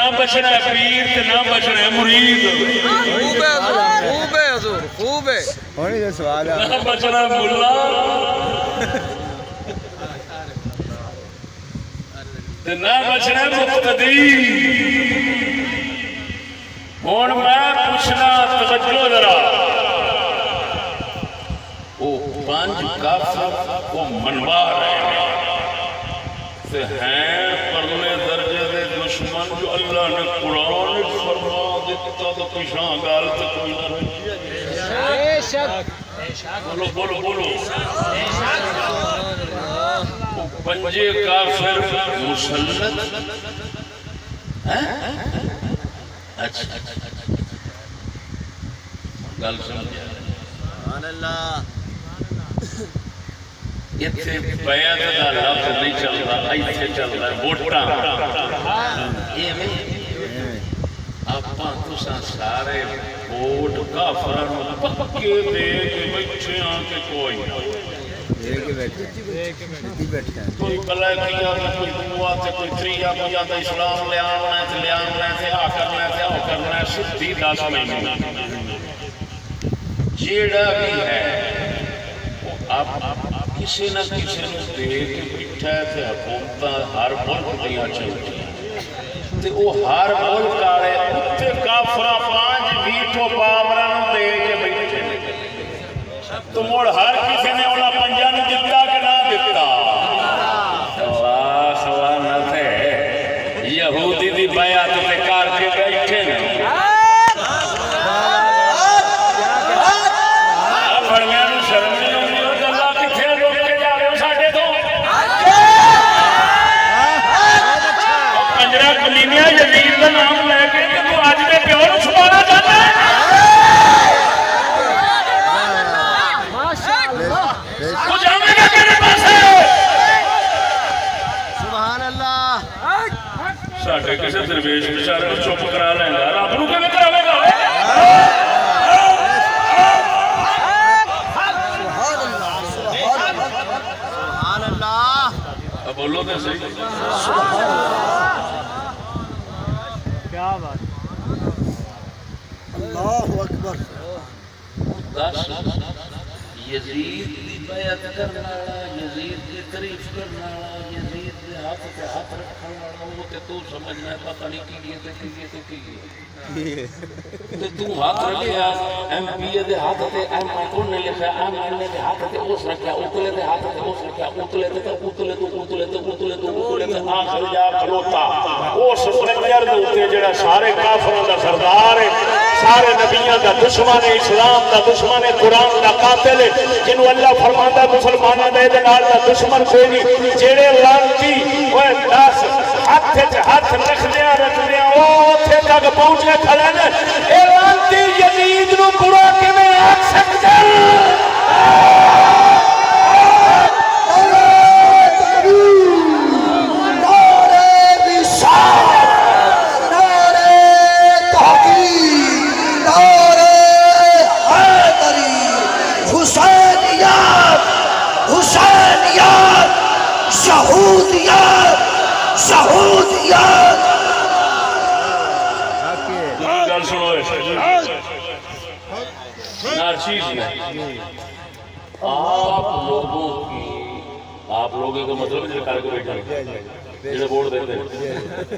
نہ بچنا ہے پیر تے نہ بچنا ہے مرید خوب ہے حضور خوب ہے ہونے جو سوال ہے نہ بچنا ہے ملا تے نہ بچنا ہے مقتدی ہون میں پوچھنا توجہ ذرا وہ پانچ کافر کو منوا رہے ہیں تے ہیں پرلے درجے دے دشمن جو اللہ نے قرآن فرما دیتا تو پیشاں گال تے کوئی نہ رہی بے شک بولو بولو بولو پنجے کافر مسلط اچھا گل سمجھا سبحان اللہ اتنے بیعت دا لفظ نہیں چلتا ایتھے چلتا ہے ووٹاں آپاں تساں سارے ووٹ کافراں نوں پکے دے کے بیٹھے ہاں کہ کوئی کوئی کلائکیاں کوئی دعا تے کوئی تریا کوئی آتا اسلام لے آنا ہے تے آ کرنا ہے سدھی دس مہینے جیڑا بھی ہے آپ کسی نہ کسی نے دے کے بٹھا ہے تے حکومتاں ہر ملک دیاں چلتی تے وہ ہر ملک والے اتنے کافراں پانچ ویٹو پاوراں نوں دے کے بیٹھے تو مڑ ہر کسی نے انہاں پنجاں نوں دتا کہ نہ دتا واہ سبحان ہے یہودی دی بیعت تے کر کے بیٹھے نے بڑیاں نوں شرم نہیں آندی اللہ کتھے روک کے جا رہے ہو ساڈے تو کنجرا کلینیا یزید دا نام لے کے تو اج دے پیو نوں چھپانا چاہتا ہے تو جاوے گا کہڑے پاسے سبحان اللہ ساڈے کسے درویش بیچارے نوں چپ کرا لیندا رب نوں کیویں کراوے گا سبحان اللہ اب بولو تے صحیح کیا بات اللہ اکبر دس یزید دی بیعت کرنا والا یزید دی تعریف کرنا والا یزید دے ہاتھ تے ہاتھ رکھن والا وہ تے تو سمجھنا ہے پتہ نہیں کی تے تو ہاتھ رکھیا ایم پی دے ہاتھ تے ایم کون نے لکھا ایم ایل اے دے ہاتھ تے اس رکھیا اوتلے دے ہاتھ تے اس رکھیا اوتلے تے آخر جا کھلوتا اس سنجر دے اوتے جڑا سارے کافراں دا سردار ہے سارے نبیوں دا دشمن ہے اسلام دا دشمن ہے قرآن دا قاتل ہے جنہوں اللہ فرماندا مسلماناں دے نال دا دشمن کوئی نہیں جڑے لانتی اوے دس ہاتھ رکھدیاں او اوتھے تک پہنچے کھڑے نے اے لانتی یزید نو برا کیویں آکھ سکدے آپ لوگوں کا مطلب جو کر کے بیٹھا جنہیں ووٹ دیتے ہیں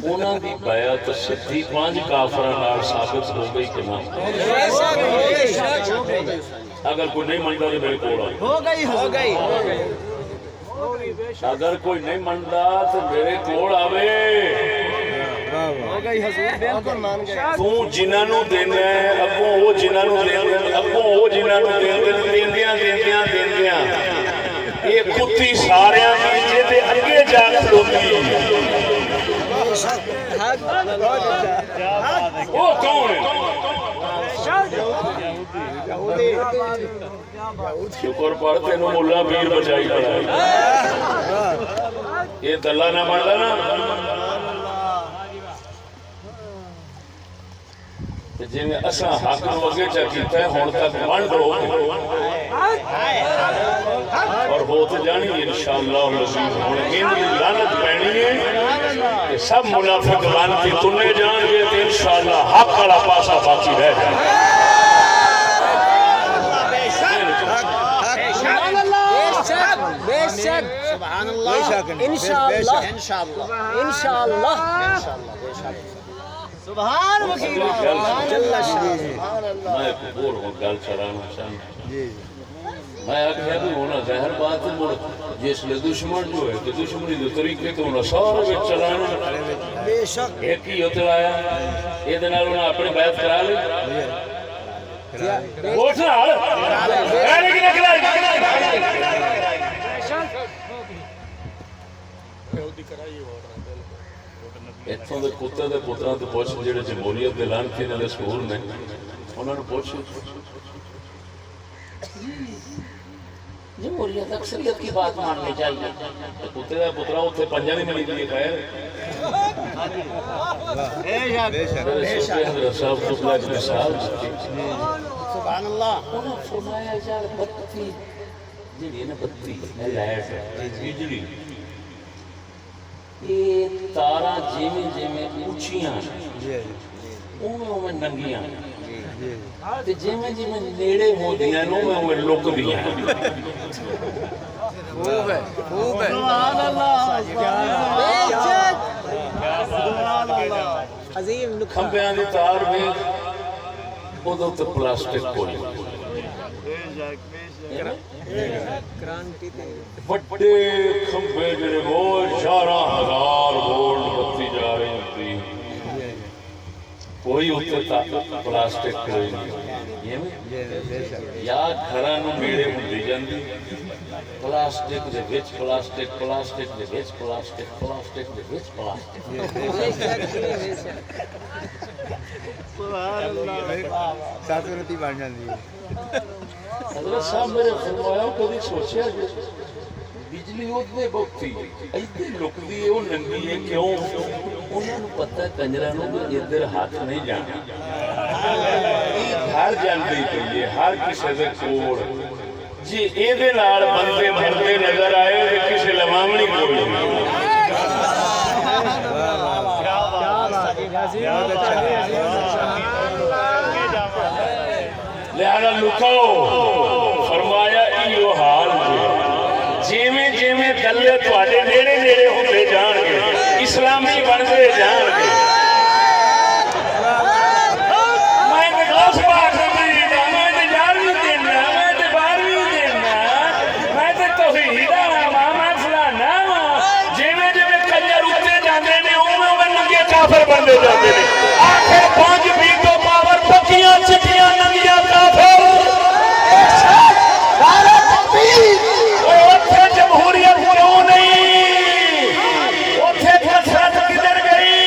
انہوں کی بیعت سدھی پانچ کافراں نال ثابت ہو گئی کہ نہ اگر کوئی نہیں منتا تو میرے کول آئے ہو گئی اگر کوئی نہیں منتا تو میرے کول آوے تو جنہاں نوں دینا ہے اگوں وہ جنہاں نوں دیندے اگوں وہ جنہاں نوں دیندیاں یہ کتی ساریاں نیچے دے اگے جا کھلوتی وہ کون ہے شکر پڑھتے نو مولا پیر بچائی پڑھائی یہ دلہ نہ ماندا نا جی میں اساں حق نو اگے چا کیتا ہے ہن تک ونڈ ہو اور ہو تو جانی انشاءاللہ العزیز ہن ان دی لعنت پینی ہے کہ سب منافق لعنتی تنے جان گے تو انشاءاللہ حق والا پاسا باقی رہ جائے بے شک سبحان اللہ انشاءاللہ انشاءاللہ سبحان وکیل جل شانہ میں قبول ہوں گل چرانا چاہتا میں آگیا بھی ہونا ظاہر بات ہے جس لئے دشمن جو ہے تو دشمنی دو طریقے تو انہوں سارے بھی چلانا بے شک ایک ہی ہوتے آیا یہ دنال انہوں اپنے بیعت کرا لے بوٹنا رہنے کی نکلا اتھوں دے کتے دے پتران تو پوچھ جڑے جمہوریت دے لانتی نے سکول میں انہوں نے پوچھ جمہوریت اکثریت کی بات ماننی چاہیے کتے دے پتران اتھے پنجا نہیں ملی دیئے خیر حضرت صاحب قبلہ کی مثال سبحان اللہ انہوں نے فرمایا یار بتی جڑی ہے نا بتی لائٹ بجلی یہ تارا جیویں جیویں اونچیاں اوویں ننگیاں تے جیویں جیویں نیڑے ہو دیاں نو میں لک دیاں خوب ہے خوب ہے سبحان اللہ بے شک سبحان اللہ عظیم لکھا کھمبیاں دی تار میں ادھو تے پلاسٹک کوئی کرانٹی تے بڑے کھمبے جڑے روز 11,000 وولٹ بتی جا رہی ہوتی کوئی اتنے پلاسٹک کوئی نہیں یا گھراں نوں میڑے ہوندی جاندی پلاسٹک دے وچ پلاسٹک پلاسٹک دے وچ پلاسٹک پلاسٹک دے وچ پلاسٹک بے شک بے شک سبحان اللہ ساتھ بن جاندی ہے حضرت صاحب میرے فرمایا کبھی سوچیا کہ بجلی اتنے بکتی ایتھے لکدی ہے وہ ننگی ہے کیوں انہوں نے پتہ کنجراں نوں کہ ادھر ہاتھ نہیں جانا ہر جاندی پئی ہے ہر کسی دے کول جی اے دے نال بندے مرتے نظر آئے تے کسے لمامنی کوئی نہیں لہذا لکو فرمایا ایو حال جیویں جیویں دلے تواڈے نیڑے نیڑے ہوندے جان گے اسلامی بنتے جان گے میں تے غوث پاک میں تے یارویں دینا میں تے 12ویں دینا میں تے توحید والا میں فلانا جیویں جیویں کنجر اٹھتے جاندے نے اوویں ننگے کافر بنتے جاندے نے آخر 5 ویٹو پاور پکیاں چٹیاں ننگیاں کافر نعرہ تکبیر جمہوریت کیوں نہیں اتھے کثرت کدھر گئی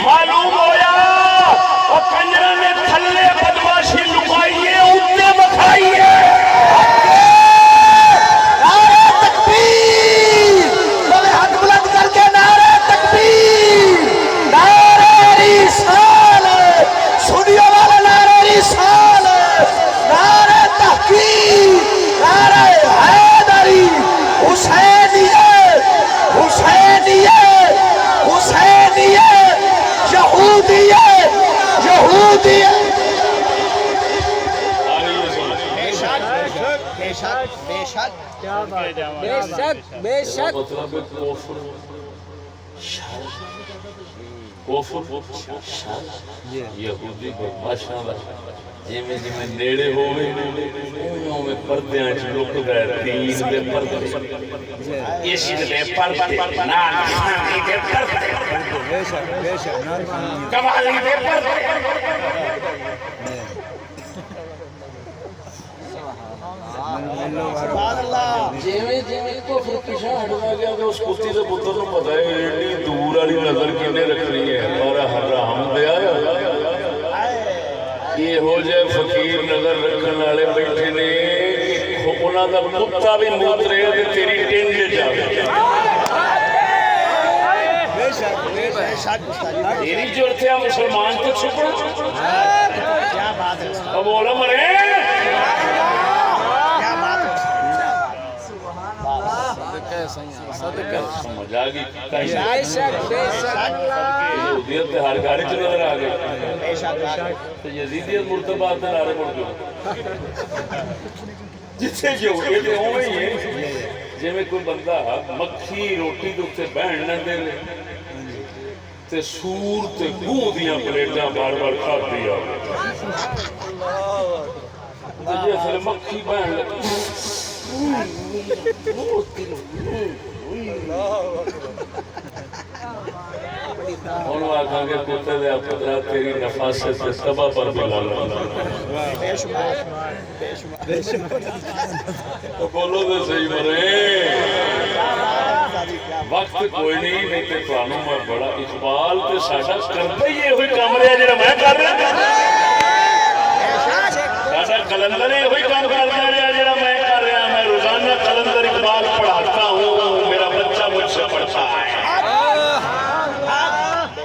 معلوم ہویا اور کنجروں نے تھلے بدماشی لکائیے اتنے بکھائیے نعرہ تکبیر بولے ہاتھ بلند کر کے نعرہ تکبیر نعرہ رسالت سنیو والا نعرہ رسالت نعرہ تحقیق نعرہ حیدری حسینیت حسینیت حسینیت یہودیت یہودیت بے شک بے شک کیا بات بے شک بے شک مطلب کفر شر یہودی بدماشاں دا جویں جویں نیڑے ہوے اوویں پردیاں وچ لکدا ہے دین دے پردے عشق دے پردے نال خاندی دے پردے بے شک کمالی دے پردے سبحان اللہ جیویں جیویں کفر پیچھے ہٹدا گیا اس کتی دے پتر نوں پتہ ہے ایڈی دور والی نظر کنے رکھنی ہے پر حرام دے آیا یہ ہو جائے فقیر نظر رکھن والے بیٹھے نے انہاں دا کتا بھی موترے تے تیری ٹینڈ جاوے بے شک تیری جرت ہے مسلمان تو چھپنا کیا بات ہے اب بولو مرے کیا بات ہے سیاں صدقہ سمجھ آ گئی بے شک بے شک یہودیت ہر گھر چ نظر آ گئی بے شک تو یزیدیت مرتبہ کے نعرے مڑ گئے جتھے یہودیت اوویں ہی ہے جویں کوئی بندہ مکھی روٹی دے اوتے بہن نہ دے تے سور تے گوں دیاں پلیٹاں بار بار کھاندی آ تے جے اصل مکھی بہن ہوں آخان گے کتے دیا پترا تیری نفاست سے سبا پر بھی تو بولو تو صحیح مرے وقت کوئی نہیں تے تانوں میں بڑا اقبال تے ساڈا کرتا ہی یہ ہوئی کام رہا جڑا میں کر رہا ساڈا کلندر یہ ہوئی کام کرتا رہا جڑا میں کر رہا میں روزانہ کلندر اقبال پڑھاتا ہوں میرا بچہ مجھ سے پڑھتا ہے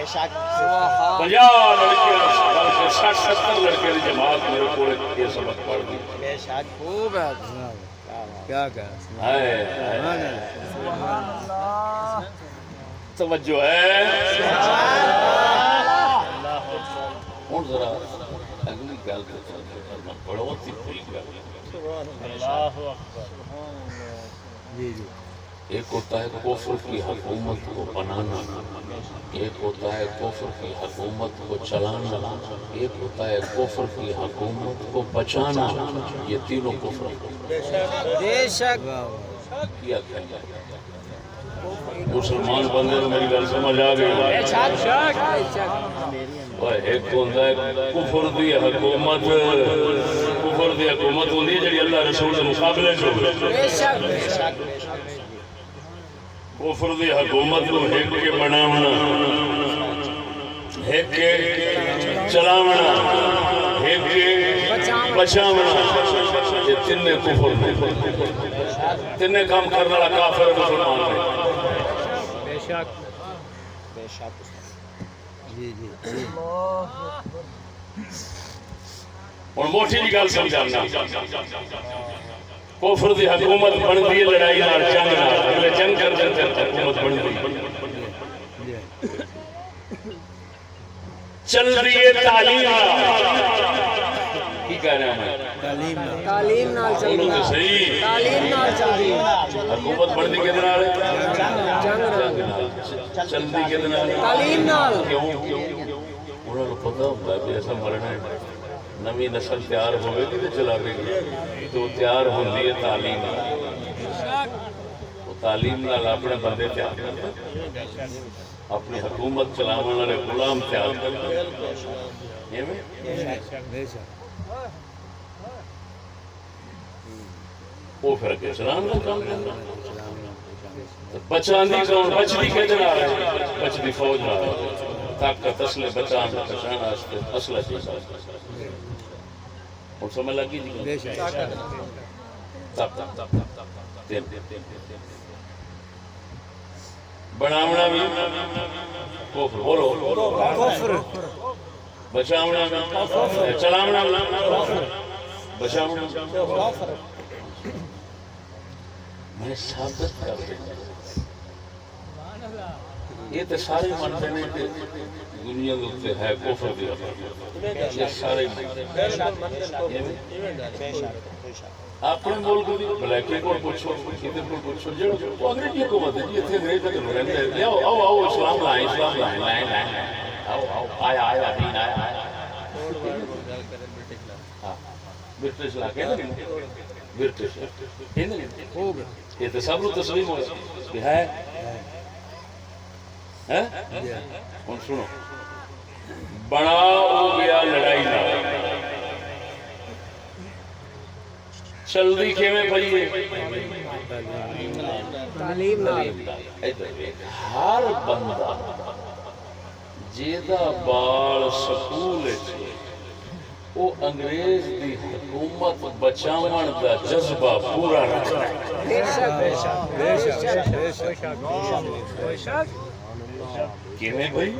50 لڑکے 60-70 لڑکے کی جماعت میرے کو یہ سبق پڑھ دی خوب ہے کیا توجہ ہے ہوں ذرا اگلی گل کرنا بڑوتی پوری گل جی جی ایک ہوتا ہے کفر کی حکومت کو بنانا ایک ہوتا ہے کفر کی حکومت کو چلانا ایک ہوتا ہے کفر کی حکومت کو بچانا یہ تینوں کفر بے شک کیا کہنا مسلمان بندے کو میری گل سمجھ آ گئی ایک ہوتا ہے کفر دی حکومت کفر دی حکومت ہوتی ہے جڑی اللہ رسول کے مقابلے چ کفر دی حکومت کو ایک کے بناونا ایک کے چلاونا ایک کے بچاونا یہ تینے کفر میں تینے کام کرنے والا کافر مسلمان ہے بے شک جی جی اور موٹی جی گل سمجھانا کفر دی حکومت بن دی لڑائی نال جنگ نال اگلے جنگ کر دیتے حکومت بن دی چل رہی ہے تعلیم کی کہہ رہے ہیں تعلیم نال چل بولو رہی تو صحیح تعلیم نال چل رہی حکومت بن دی کدے نال جنگ نال چل دی کدے نال تعلیم نال کیوں انہاں کو پتہ ہوتا ہے کہ ایسا مرنا ہے نوی نسل تیار ہوئے گی تو چلا گئی تو تیار ہوندی ہے تعلیم وہ تعلیم نال اپنے بندے تیار کرتے اپنی حکومت چلانے والے غلام تیار کرتے وہ پھر کے اسلام کا کام کرنا بچان دی کون بچدی کہتے نہ رہے بچدی فوج نہ رہے طاقت اصل بچان بچانا اصل چیز اور سمجھ لگی جی بناونا بھی کفر بولو بچاونا بھی چلاونا بھی بچاونا میں ثابت کر دیں یہ تو سارے منتے ہیں کہ دنیا دوتے ہے کفر دیا یہ سارے اپنے ملک دی بلیکی کو پوچھو کسی کو پوچھو جو انگریزی حکومت ہے یہ تھے انگریز تک رہتے ہیں آؤ آؤ اسلام لائیں آؤ آیا دین آیا برٹش لا کے برٹش یہ تو سب لوگ تسلیم ہو کہ ہے ہوں سنو بڑا ہو گیا لڑائی نہ چلدی کیویں پئی تعلیم نال ہر بندہ جیدا بال سکول وہ انگریز دی حکومت بچاون دا جذبہ پورا رکھتا ہے بے شک کیویں بھائی